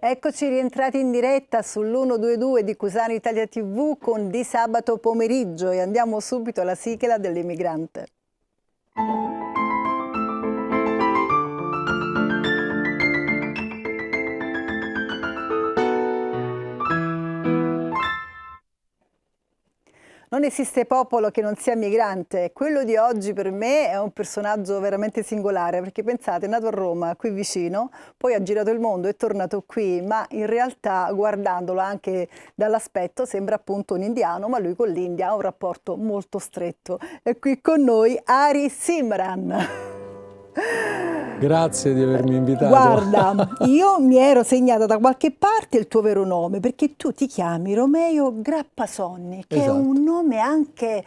Eccoci rientrati in diretta sull'122 di Cusano Italia TV con Di Sabato Pomeriggio e andiamo subito alla sigla dell'Emigrante. Non esiste popolo che non sia migrante. Quello di oggi per me è un personaggio veramente singolare, perché pensate, è nato a Roma, qui vicino, poi ha girato il mondo, è tornato qui, ma in realtà guardandolo anche dall'aspetto sembra appunto un indiano, ma lui con l'India ha un rapporto molto stretto. È qui con noi Ari Simran. Grazie di avermi invitato. Guarda, io mi ero segnata da qualche parte il tuo vero nome, perché tu ti chiami Romeo Grappasonni, che Esatto. è un nome anche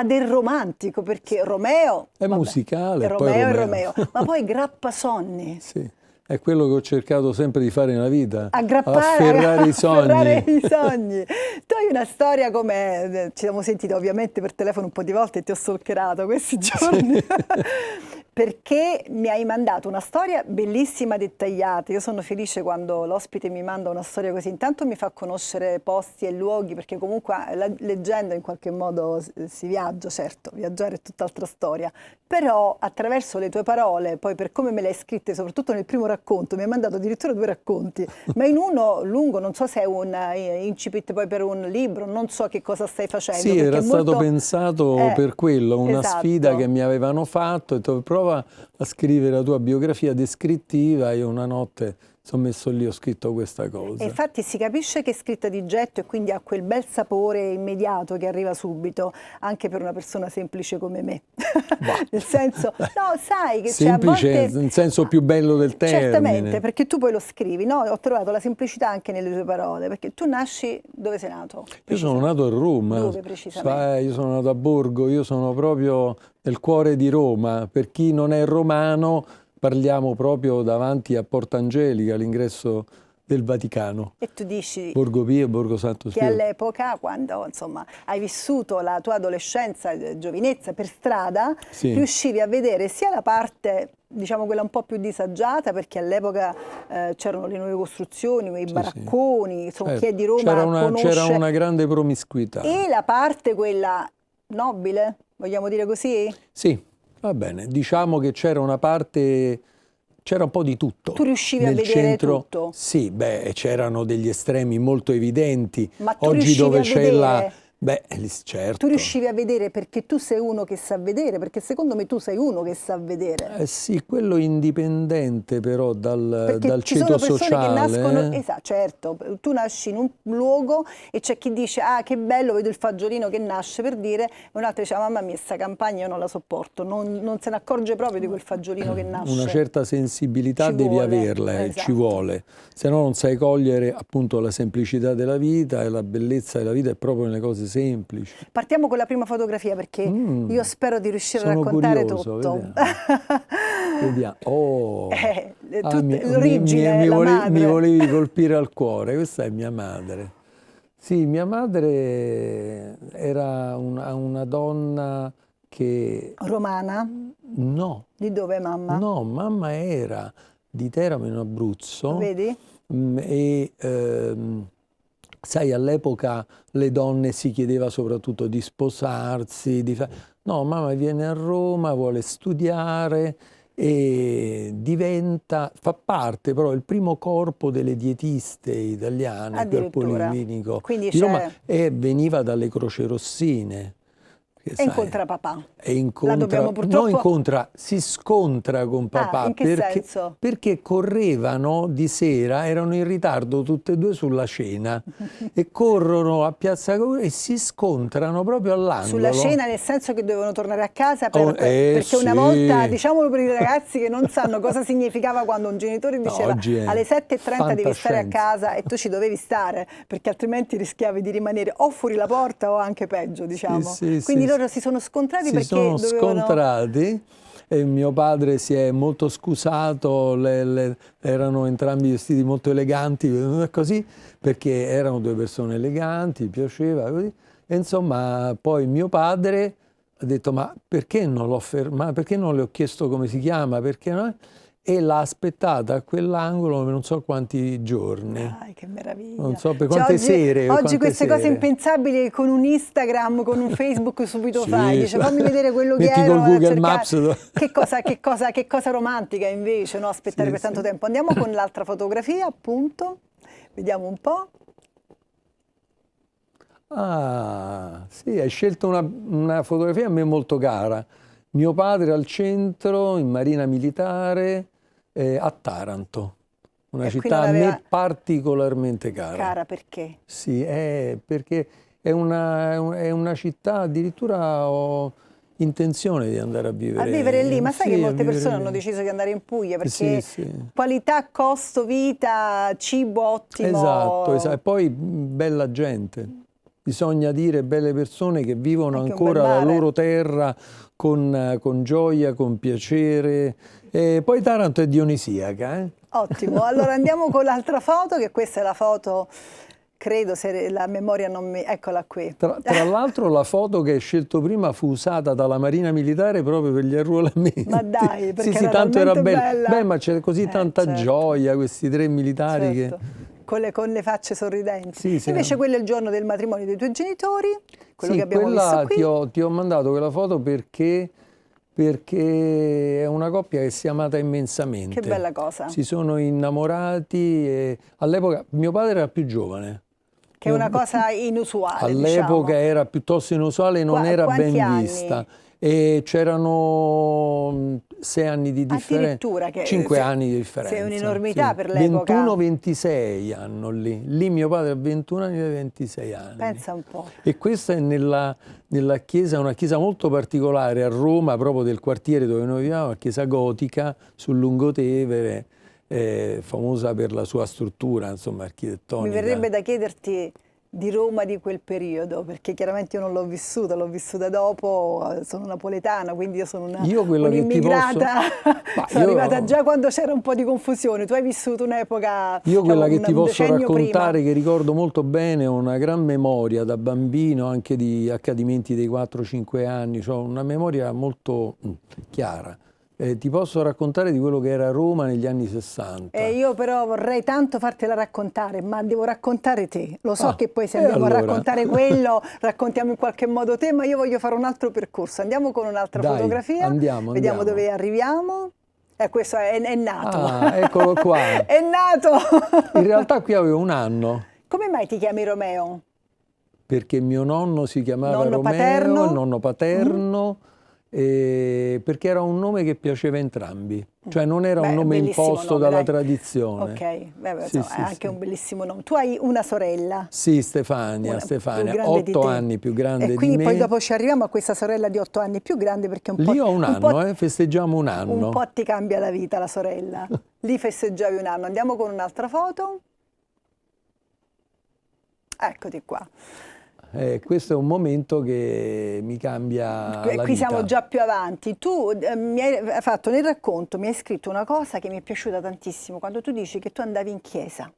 del romantico, perché Romeo è musicale, Romeo è Romeo, ma poi Grappasonni. Sì, è quello che ho cercato sempre di fare nella vita, afferrare i sogni. Afferrare i sogni. Tu hai una storia come, ci siamo sentiti ovviamente per telefono un po' di volte e ti ho stalkerato questi giorni. Sì. Perché mi hai mandato una storia bellissima, dettagliata. Io sono felice quando l'ospite mi manda una storia così. Intanto mi fa conoscere posti e luoghi, perché comunque leggendo in qualche modo si viaggia, certo, viaggiare è tutt'altra storia. Però attraverso le tue parole, poi per come me le hai scritte, soprattutto nel primo racconto, mi hai mandato addirittura 2 racconti, ma in uno lungo, non so se è un incipit poi per un libro, non so che cosa stai facendo. Sì, era stato pensato per quello, una sfida che mi avevano fatto, e prova a scrivere la tua biografia descrittiva, e una notte sono messo lì, ho scritto questa cosa. E infatti si capisce che è scritta di getto e quindi ha quel bel sapore immediato che arriva subito, anche per una persona semplice come me. Nel senso, no, sai che semplice, c'è a volte... nel senso più bello del termine. Certamente, perché tu poi lo scrivi, no? Ho trovato la semplicità anche nelle tue parole, perché tu nasci... Dove sei nato? Io sono nato a Roma. Dove precisamente? Io sono nato a Borgo, io sono proprio nel cuore di Roma. Per chi non è romano, parliamo proprio davanti a Porta Angelica, all'ingresso del Vaticano. E tu dici Borgo Pio, Borgo Santo Spirito. Che all'epoca, quando insomma hai vissuto la tua adolescenza, giovinezza per strada, sì, riuscivi a vedere sia la parte, diciamo quella un po' più disagiata, perché all'epoca c'erano le nuove costruzioni, quei baracconi, insomma, chi è di Roma c'era una grande promiscuità. E la parte quella nobile, vogliamo dire così? Sì. Va bene, diciamo che c'era una parte, c'era un po' di tutto. Tu riuscivi a vedere tutto? Sì, beh, c'erano degli estremi molto evidenti. Ma tu oggi dove c'è la... Beh, certo. Tu riuscivi a vedere perché tu sei uno che sa vedere, perché secondo me tu sei uno che sa vedere. Sì, quello indipendente però dal ci sono ceto persone sociale. Che nascono, esatto, certo, tu nasci in un luogo e c'è chi dice ah che bello, vedo il fagiolino che nasce, per dire, e un altro dice mamma mia sta campagna io non la sopporto, non se ne accorge proprio di quel fagiolino che nasce. Una certa sensibilità devi averla, esatto. Ci vuole, se no non sai cogliere appunto la semplicità della vita, e la bellezza della vita è proprio nelle cose semplici. Partiamo con la prima fotografia, perché io spero di riuscire a raccontare curioso, tutto. Vediamo. Oh, l'origine, mi volevi colpire al cuore. Questa è mia madre. Sì, mia madre era una donna che... Romana? No. Di dove mamma? No, mamma era di Teramo in Abruzzo. Vedi? E... sai, all'epoca le donne si chiedeva soprattutto di sposarsi, no, mamma viene a Roma, vuole studiare e fa parte però il primo corpo delle dietiste italiane, quel policlinico di Roma, e veniva dalle Croce Rossine. E incontra papà. Si scontra con papà. In che senso? Perché correvano di sera, erano in ritardo tutte e due sulla cena e corrono a Piazza Cavour e si scontrano proprio all'angolo. Sulla cena nel senso che dovevano tornare a casa perché una volta, diciamolo per i ragazzi che non sanno cosa significava quando un genitore diceva alle 7:30 devi stare a casa, e tu ci dovevi stare perché altrimenti rischiavi di rimanere o fuori la porta o anche peggio, diciamo. Quindi loro si sono scontrati perché sono scontrati, e mio padre si è molto scusato, erano entrambi vestiti molto eleganti, così, perché erano 2 persone eleganti, piaceva così. E insomma poi mio padre ha detto ma perché non l'ho fermato, perché non le ho chiesto come si chiama, perché no? e l'ha aspettata a quell'angolo non so quanti giorni. Dai, che meraviglia. Non so per Cioè, quante sere. Oggi quante queste cose sere. impensabili con un Instagram, con un Facebook subito Sì, fai. Dice, fammi vedere quello che metti ero. col Google cercare. Maps. Che cosa romantica invece, no? Aspettare Sì, per tanto sì. tempo. Andiamo con l'altra fotografia, appunto. Vediamo un po'. Ah, sì, hai scelto una fotografia a me molto cara. Mio padre al centro, in Marina Militare, a Taranto, una E qui città non a me aveva particolarmente cara. cara perché? Sì, perché è una città, addirittura ho intenzione di andare a A vivere lì, vivere, ma sai che sì, a molte vivere persone hanno lì. deciso di andare in Puglia Sì, perché sì. qualità, costo, vita, cibo Esatto, ottimo, e poi bella gente. Bisogna dire belle persone che vivono anche un bel ancora la mare. loro terra con gioia, con piacere. E poi Taranto è dionisiaca, eh? Ottimo, allora andiamo con l'altra foto, che questa è la foto, credo se la memoria non mi... Eccola qui. Tra l'altro la foto che hai scelto prima fu usata dalla Marina Militare proprio per gli arruolamenti. Ma dai, perché Sì, era tanto era talmente bella. bella. Beh, ma c'è così tanta Certo. gioia, questi tre militari Certo, con le facce sorridenti. Sì, sì. Invece quello è il giorno del matrimonio dei tuoi genitori, quello Sì, che abbiamo visto quella qui. ti ho mandato quella foto perché è una coppia che si è amata immensamente. Che bella cosa. Si sono innamorati e all'epoca mio padre era più giovane. Che è una cosa inusuale, All'epoca diciamo. era piuttosto inusuale, non era Quanti ben anni? vista. E c'erano 6 anni di differenza, Addirittura, che 5 anni di differenza. sei un'enormità Sì. per l'epoca. 21-26 hanno lì. Lì mio padre ha 21 anni e 26 anni. Pensa un po'. E questa è nella chiesa, una chiesa molto particolare a Roma, proprio del quartiere dove noi viviamo, la chiesa gotica sul Lungotevere, famosa per la sua struttura, insomma, Mi architettonica. verrebbe da chiederti di Roma di quel periodo, perché chiaramente io non l'ho vissuta dopo, sono napoletana, quindi io sono un'immigrata, sono arrivata già quando c'era un po' di confusione. Tu hai vissuto un'epoca, io quella che ti un posso decennio raccontare, prima. che ricordo molto bene, ho una gran memoria da bambino, anche di accadimenti dei 4-5 anni, ho una memoria molto chiara. Ti posso raccontare di quello che era Roma negli anni 60. Io però vorrei tanto fartela raccontare, ma devo raccontare te. Lo so che poi se andiamo allora? a raccontare quello, raccontiamo in qualche modo te, ma io voglio fare un altro percorso. Andiamo con un'altra fotografia, vediamo dove arriviamo. Questo è nato. Ah, eccolo qua. È nato! In realtà qui avevo 1 anno. Come mai ti chiami Romeo? Perché mio nonno si chiamava Nonno Romeo, paterno? il nonno paterno, perché era un nome che piaceva a entrambi. Cioè non era un nome imposto dalla tradizione. Ok, Sì, insomma, sì, è anche sì. un bellissimo nome. Tu hai una sorella? Sì, Stefania, più 8 anni più grande e quindi di me. poi dopo ci arriviamo a questa sorella di 8 anni più grande perché un po'... Lì ho un anno, festeggiamo un anno. Un po' ti cambia la vita la sorella. Lì festeggiavi un anno. Andiamo con un'altra foto. Eccoti qua. Questo è un momento che mi cambia la Qui vita. siamo già più avanti. Tu mi hai fatto nel racconto, mi hai scritto una cosa che mi è piaciuta tantissimo, quando tu dici che tu andavi in chiesa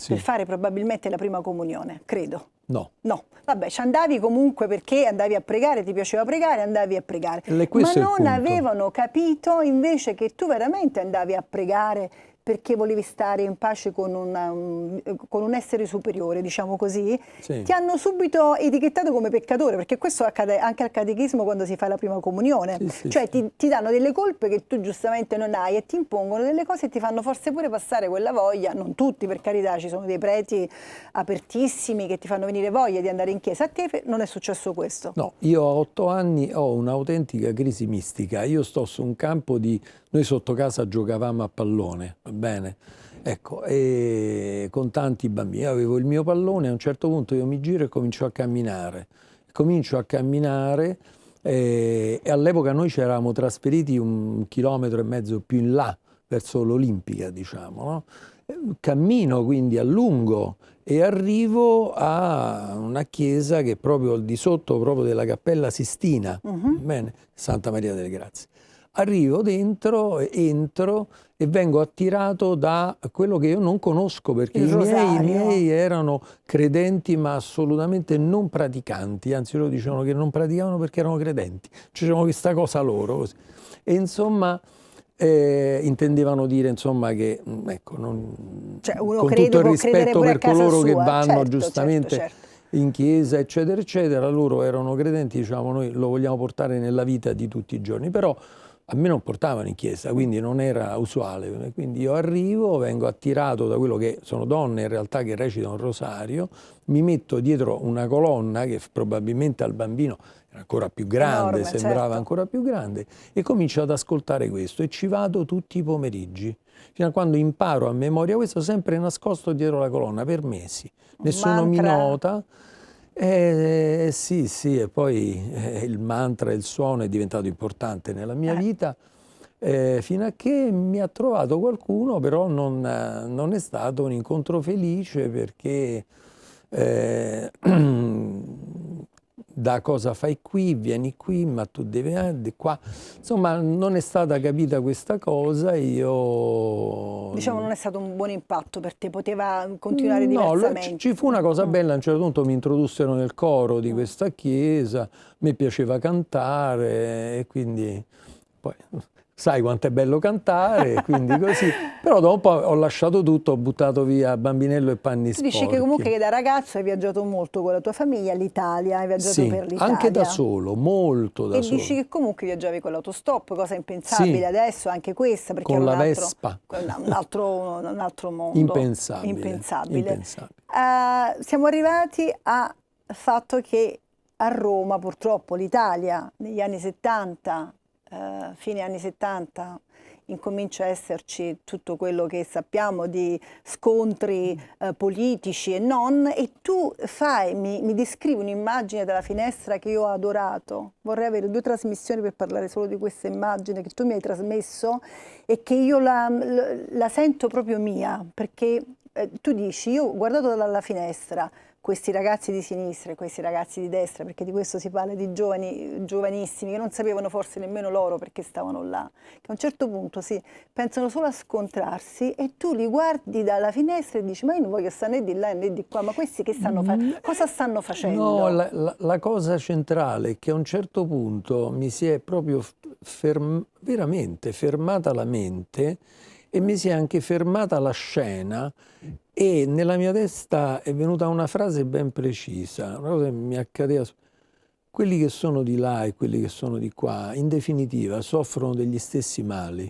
per fare probabilmente la prima comunione, credo. No. No, vabbè, ci andavi comunque perché andavi a pregare, ti piaceva pregare, andavi a pregare. Ma non avevano capito invece che tu veramente andavi a pregare perché volevi stare in pace con un essere superiore, diciamo così, ti hanno subito etichettato come peccatore, perché questo accade anche al catechismo quando si fa la prima comunione. Cioè ti danno delle colpe che tu giustamente non hai e ti impongono delle cose e ti fanno forse pure passare quella voglia, non tutti per carità, ci sono dei preti apertissimi che ti fanno venire voglia di andare in chiesa, a te non è successo questo? No, io a 8 anni ho un'autentica crisi mistica, io sto su un campo noi sotto casa giocavamo a pallone, va bene? Ecco, e con tanti bambini, io avevo il mio pallone, a un certo punto io mi giro e comincio a camminare. Comincio a camminare e all'epoca noi ci eravamo trasferiti 1,5 chilometri più in là, verso l'Olimpica, diciamo, no? Cammino quindi a lungo e arrivo a una chiesa che è proprio al di sotto proprio della Cappella Sistina, bene? Santa Maria delle Grazie. Arrivo dentro, entro e vengo attirato da quello che io non conosco perché i miei erano credenti ma assolutamente non praticanti, anzi loro dicevano che non praticavano perché erano credenti, c'era questa cosa loro. Così. E insomma intendevano dire insomma che ecco, Cioè, uno con crede, tutto il può credere rispetto pure a per casa coloro che sua. vanno Certo, giustamente certo. in chiesa, eccetera, eccetera, loro erano credenti, diciamo, noi lo vogliamo portare nella vita di tutti i giorni, però a me non portavano in chiesa, quindi non era usuale. Quindi io arrivo, vengo attirato da quello che sono donne in realtà che recitano il rosario, mi metto dietro una colonna che probabilmente al bambino era ancora più grande, Enorme, sembrava certo. ancora più grande, e comincio ad ascoltare questo e ci vado tutti i pomeriggi, fino a quando imparo a memoria questo, sempre nascosto dietro la colonna per mesi. Un Nessuno mi mantra. nota. Sì, sì, e poi il mantra, il suono è diventato importante nella mia vita, fino a che mi ha trovato qualcuno, però non è stato un incontro felice perché da cosa fai qui, vieni qui, ma tu devi di qua. Insomma, non è stata capita questa cosa, io... Diciamo non è stato un buon impatto per te, poteva continuare No, diversamente. ci fu una cosa bella, a un certo punto mi introdussero nel coro di questa chiesa, mi piaceva cantare e quindi poi sai quanto è bello cantare, quindi così. Però dopo un po' ho lasciato tutto, ho buttato via bambinello e panni Tu dici sporchi. che comunque da ragazzo hai viaggiato molto con la tua famiglia, l'Italia, hai viaggiato Sì, per l'Italia. anche da solo, molto da E solo. dici che comunque viaggiavi con l'autostop, cosa impensabile Sì, adesso, anche questa, perché con era la Vespa. un altro mondo. Impensabile, Impensabile. impensabile. Siamo arrivati al fatto che a Roma, purtroppo, l'Italia negli anni 70, fine anni 70, incomincia a esserci tutto quello che sappiamo di scontri politici e non, e tu mi descrivi un'immagine della finestra che io ho adorato. Vorrei avere 2 trasmissioni per parlare solo di questa immagine che tu mi hai trasmesso e che io la sento proprio mia, perché tu dici, io ho guardato dalla finestra questi ragazzi di sinistra e questi ragazzi di destra, perché di questo si parla di giovani, giovanissimi, che non sapevano forse nemmeno loro perché stavano là, che a un certo punto pensano solo a scontrarsi e tu li guardi dalla finestra e dici ma io non voglio stare né di là né di qua, ma questi che stanno cosa stanno facendo? No, la cosa centrale è che a un certo punto mi si è proprio veramente fermata la mente e mi si è anche fermata la scena e nella mia testa è venuta una frase ben precisa, una cosa che mi accadeva. Quelli che sono di là e quelli che sono di qua, in definitiva, soffrono degli stessi mali.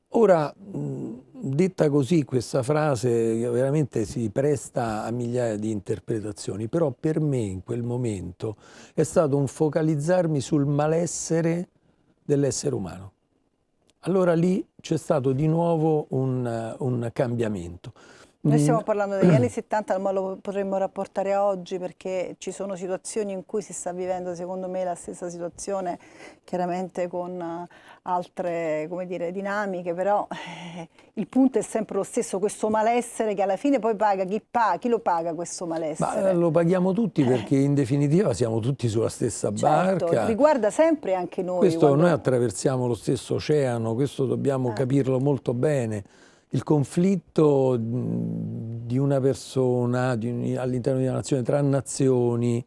Ora, detta così, questa frase veramente si presta a migliaia di interpretazioni, però per me in quel momento è stato un focalizzarmi sul malessere dell'essere umano. Allora lì c'è stato di nuovo un cambiamento. Noi stiamo parlando degli anni 70, ma lo potremmo rapportare a oggi perché ci sono situazioni in cui si sta vivendo, secondo me, la stessa situazione, chiaramente con altre, come dire, dinamiche, però il punto è sempre lo stesso, questo malessere che alla fine poi paga chi lo paga questo malessere? Ma lo paghiamo tutti perché in definitiva siamo tutti sulla stessa Certo, barca. riguarda sempre anche noi. Questo noi attraversiamo lo stesso oceano, questo dobbiamo capirlo molto bene. Il conflitto di una persona all'interno di una nazione, tra nazioni,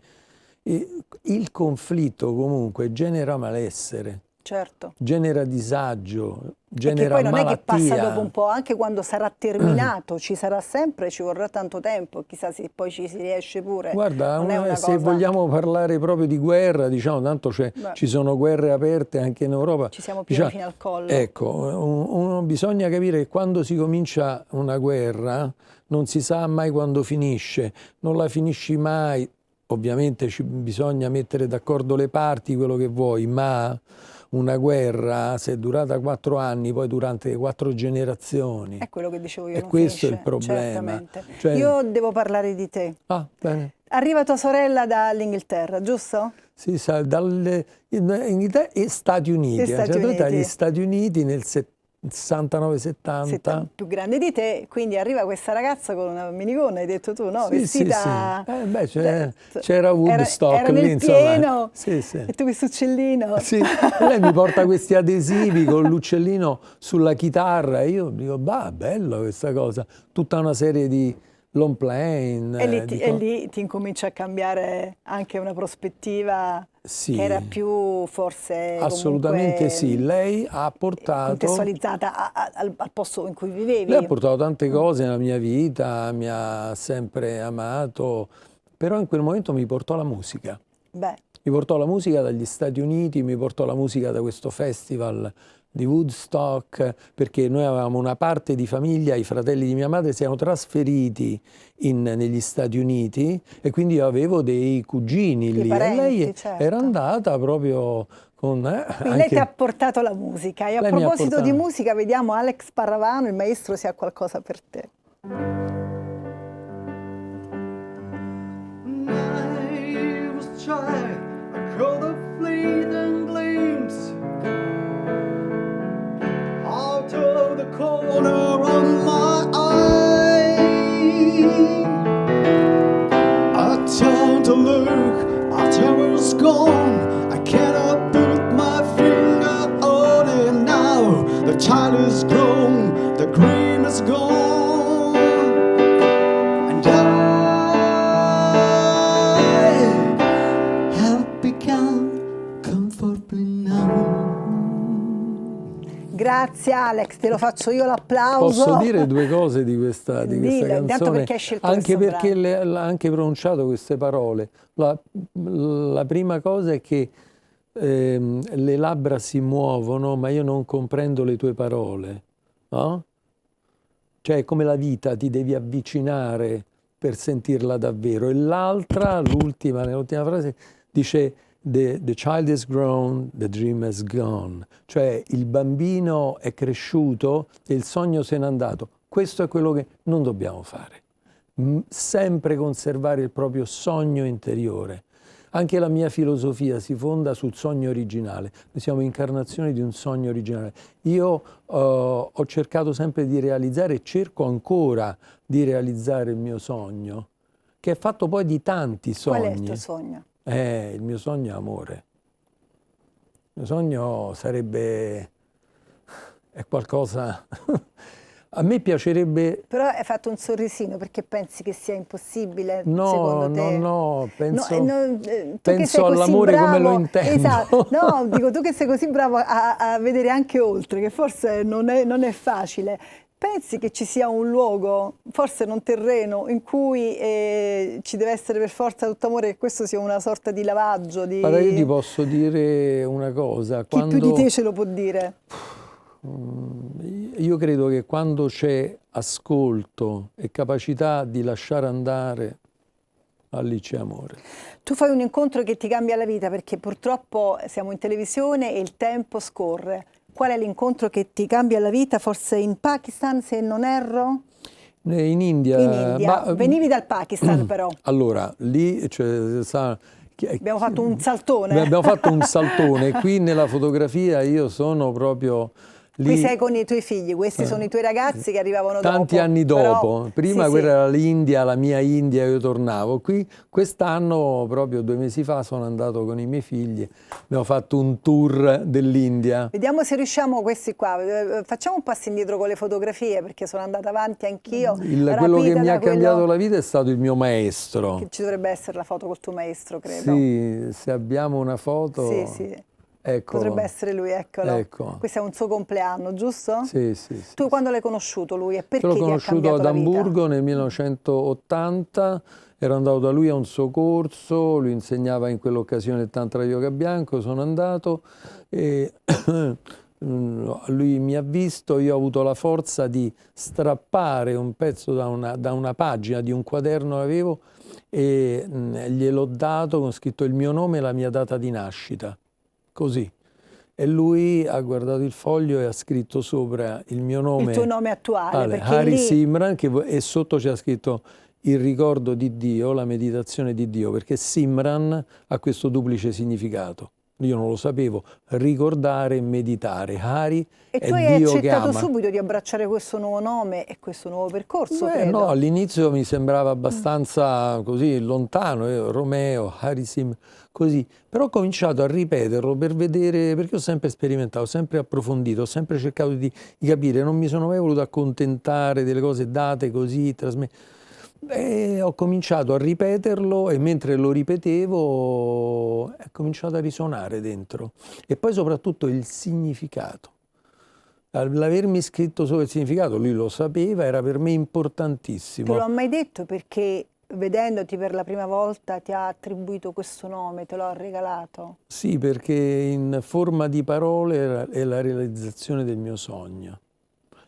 il conflitto comunque genera malessere, certo. genera disagio, genera poi non malattia. è che passa dopo un po', anche quando sarà terminato, ci sarà sempre, ci vorrà tanto tempo, chissà se poi ci si riesce pure. Guarda, se vogliamo parlare proprio di guerra, diciamo, tanto ci sono guerre aperte anche in Europa. Ci siamo pieni fino al collo. Ecco, bisogna capire che quando si comincia una guerra non si sa mai quando finisce, non la finisci mai. Ovviamente bisogna mettere d'accordo le parti, quello che vuoi, ma una guerra, se è durata 4 anni, poi durante 4 generazioni. È quello che dicevo io. E questo è il problema. Cioè, io devo parlare di te. Ah, bene. Arriva tua sorella dall'Inghilterra, giusto? Sì, Inghilterra e Stati Uniti. Dagli Stati Uniti nel 69-70. Più grande di te, quindi arriva questa ragazza con una minigonna, hai detto tu, no? Vestita... Sì. C'era Woodstock era lì, nel insomma. pieno, Sì. e tu questo uccellino. Sì, lei mi porta questi adesivi con l'uccellino sulla chitarra e io dico, bah, bello questa cosa. Tutta una serie di long plane. E lì ti incomincia a cambiare anche una prospettiva sì, che era più forse assolutamente sì. Lei ha portato... contestualizzata al posto in cui vivevi. Lei ha portato tante cose nella mia vita, mi ha sempre amato, però in quel momento mi portò la musica. Beh, Mi portò la musica dagli Stati Uniti, mi portò la musica da questo festival di Woodstock, perché noi avevamo una parte di famiglia, i fratelli di mia madre si erano trasferiti negli Stati Uniti e quindi io avevo dei cugini dei lì e lei parenti, era certo. andata proprio con... Quindi lei ti ha portato la musica. E a Lei mi ha proposito di portato- musica, vediamo Alex Parravano, il maestro, se ha qualcosa per te. Knives try, I caught a fleeting glimpse out of the corner of my eye. I turned to look, after it was gone. I cannot put my finger on it now. The child is grown, the cream is gone, and I have become comfortably numb. Grazie Alex, te lo faccio io l'applauso. Posso dire due cose di questa Dillo, intanto canzone? perché hai scelto Anche questo perché brano. l'ha anche pronunciato queste parole. La prima cosa è che le labbra si muovono, ma io non comprendo le tue parole, no? Cioè è come la vita, ti devi avvicinare per sentirla davvero. E l'altra, nell'ultima frase, dice the child is grown, the dream has gone. Cioè il bambino è cresciuto e il sogno se n'è andato. Questo è quello che non dobbiamo fare. Sempre conservare il proprio sogno interiore. Anche la mia filosofia si fonda sul sogno originale. Noi siamo incarnazioni di un sogno originale. Io ho cercato sempre di realizzare e cerco ancora di realizzare il mio sogno, che è fatto poi di tanti sogni. Qual è il tuo sogno? Il mio sogno è amore. Il mio sogno sarebbe... è qualcosa... A me piacerebbe... Però hai fatto un sorrisino perché pensi che sia impossibile, No, secondo te? no, penso, tu che sei penso così all'amore come lo bravo, intendo. esatto, no, dico tu che sei così bravo a vedere anche oltre, che forse non è facile. Pensi che ci sia un luogo, forse non terreno, in cui ci deve essere per forza tutto amore, che questo sia una sorta di lavaggio? Guarda, io ti posso dire una cosa. Chi più di te ce lo può dire? Io credo che quando c'è ascolto e capacità di lasciare andare, lì c'è amore. Tu fai un incontro che ti cambia la vita, perché purtroppo siamo in televisione e il tempo scorre. Qual è l'incontro che ti cambia la vita? Forse in Pakistan, se non erro? In India. In India. Ma, Venivi dal Pakistan però. allora, lì Abbiamo fatto un saltone. Abbiamo fatto un saltone. Qui nella fotografia io sono proprio lì. Qui sei con i tuoi figli, questi sono i tuoi ragazzi che arrivavano tanti dopo. anni dopo. Però, Prima sì, quella sì. era l'India, la mia India, io tornavo. Qui quest'anno, proprio 2 mesi fa, sono andato con i miei figli, abbiamo fatto un tour dell'India. Vediamo se riusciamo questi qua. Facciamo un passo indietro con le fotografie, perché sono andata avanti anch'io. Quello che mi ha cambiato la vita è stato il mio maestro. Che ci dovrebbe essere la foto col tuo maestro, credo. Sì, se abbiamo una foto... Sì, sì. Eccolo. Potrebbe essere lui, eccolo. Ecco. Questo è un suo compleanno, giusto? Sì, sì. sì. Tu quando l'hai conosciuto lui e perché L'ho ti ha conosciuto cambiato ad la vita? Amburgo nel 1980, ero andato da lui a un suo corso, lui insegnava in quell'occasione il Tantra Yoga bianco, sono andato e lui mi ha visto, io ho avuto la forza di strappare un pezzo da una pagina di un quaderno che avevo e gliel'ho dato con scritto il mio nome e la mia data di nascita, così. E lui ha guardato il foglio e ha scritto sopra il mio nome. Il tuo nome attuale, perché Hari lì... Simran, e sotto c'è scritto il ricordo di Dio, la meditazione di Dio, perché Simran ha questo duplice significato. Io non lo sapevo, ricordare e meditare. Hari E è tu hai Dio che accettato ama. subito di abbracciare questo nuovo nome e questo nuovo percorso, credo. No, all'inizio mi sembrava abbastanza così lontano, Romeo, Hari Simran, così. Però ho cominciato a ripeterlo per vedere, perché ho sempre sperimentato, ho sempre approfondito, ho sempre cercato di capire, non mi sono mai voluto accontentare delle cose date così, trasmesse. E ho cominciato a ripeterlo e mentre lo ripetevo è cominciato a risuonare dentro. E poi soprattutto il significato. L'avermi scritto solo il significato, lui lo sapeva, era per me Te importantissimo. lo ha mai detto perché vedendoti per la prima volta ti ha attribuito questo nome, te lo ha regalato? Sì, perché in forma di parole è la realizzazione del mio sogno.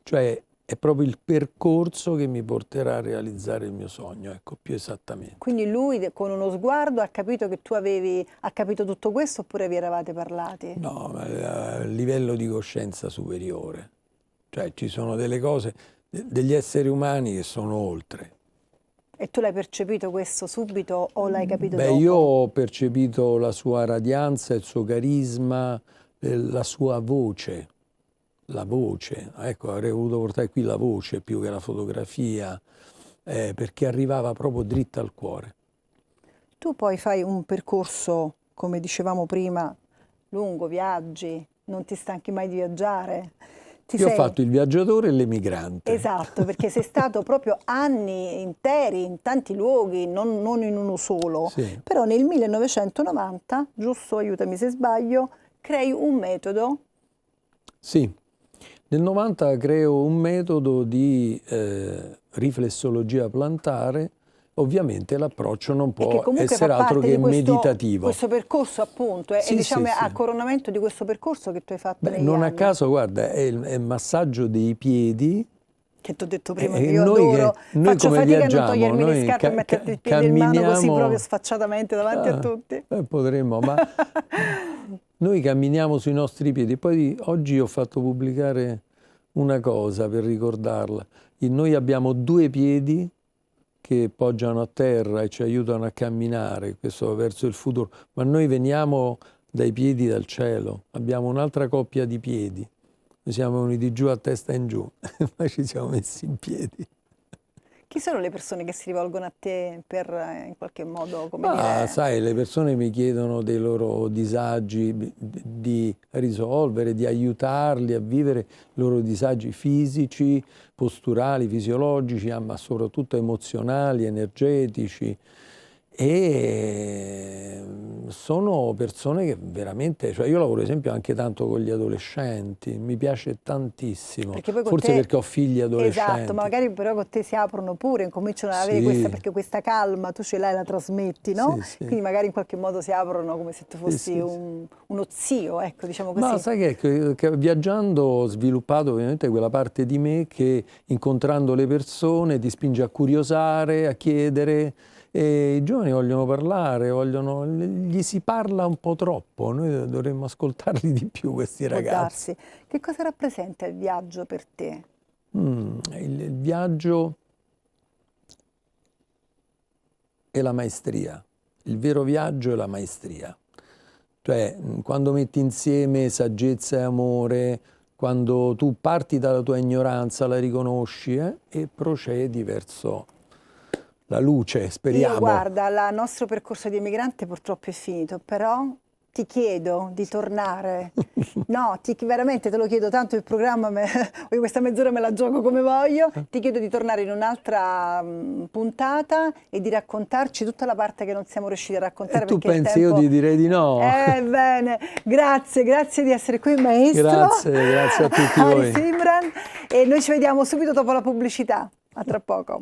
Cioè è proprio il percorso che mi porterà a realizzare il mio sogno, ecco, più esattamente. Quindi lui con uno sguardo ha capito che ha capito tutto questo oppure vi eravate parlati? No, ma a livello di coscienza superiore. Cioè ci sono delle cose, degli esseri umani che sono oltre. E tu l'hai percepito questo subito o l'hai capito Beh, dopo? io ho percepito la sua radianza, il suo carisma, la sua voce. La voce, ecco, avrei voluto portare qui la voce più che la fotografia, perché arrivava proprio dritta al cuore. Tu poi fai un percorso, come dicevamo prima, lungo, viaggi, non ti stanchi mai di viaggiare. Io ho fatto il viaggiatore e l'emigrante. Esatto, perché sei stato proprio anni interi in tanti luoghi, non in uno solo. Sì. Però nel 1990, giusto, aiutami se sbaglio, crei un metodo. Sì, nel 90 creo un metodo di riflessologia plantare. Ovviamente l'approccio non E che può comunque essere fa altro parte che di meditativo. questo percorso appunto, Sì, e diciamo sì, a sì. coronamento di questo percorso che tu hai fatto Beh, negli non a anni. caso, guarda, è il massaggio dei piedi. Che ti ho detto prima che E io adoro, noi faccio come fatica a non viaggiamo? togliermi le Noi scarpe e metterti il piede in mano così proprio sfacciatamente davanti a tutti. Potremmo, ma noi camminiamo sui nostri piedi. Poi oggi ho fatto pubblicare una cosa per ricordarla. Noi abbiamo 2 piedi che poggiano a terra e ci aiutano a camminare, questo verso il futuro, ma noi veniamo dai piedi dal cielo, abbiamo un'altra coppia di piedi, noi siamo venuti giù a testa in giù, ma ci siamo messi in piedi. Chi sono le persone che si rivolgono a te per in qualche modo, come Ma dire, sai, le persone mi chiedono dei loro disagi di risolvere, di aiutarli a vivere i loro disagi fisici, posturali, fisiologici, ma soprattutto emozionali, energetici. E sono persone che veramente, cioè io lavoro ad esempio anche tanto con gli adolescenti, mi piace tantissimo, perché poi con forse te, perché ho figli adolescenti. esatto, ma magari però con te si aprono pure, cominciano ad avere Sì, perché questa calma tu ce l'hai, la trasmetti, no? sì, sì. Quindi magari in qualche modo si aprono come se tu fossi Sì, sì. uno zio, ecco, diciamo Ma così. sai che viaggiando ho sviluppato ovviamente quella parte di me che incontrando le persone ti spinge a curiosare, a chiedere. E i giovani vogliono parlare, gli si parla un po' troppo, noi dovremmo ascoltarli di più questi Può ragazzi. darsi. Che cosa rappresenta il viaggio per te? Il viaggio è la maestria, il vero viaggio è la maestria. Cioè, quando metti insieme saggezza e amore, quando tu parti dalla tua ignoranza, la riconosci e procedi verso la luce, speriamo. Io guarda, il nostro percorso di emigrante purtroppo è finito, però ti chiedo di tornare. No, veramente te lo chiedo tanto, il programma, io questa mezz'ora me la gioco come voglio, ti chiedo di tornare in un'altra puntata e di raccontarci tutta la parte che non siamo riusciti a raccontare. E tu perché pensi, il tempo... io ti direi di no. Bene, grazie di essere qui maestro. Grazie a tutti voi. Ari Simran, e noi ci vediamo subito dopo la pubblicità. A tra poco.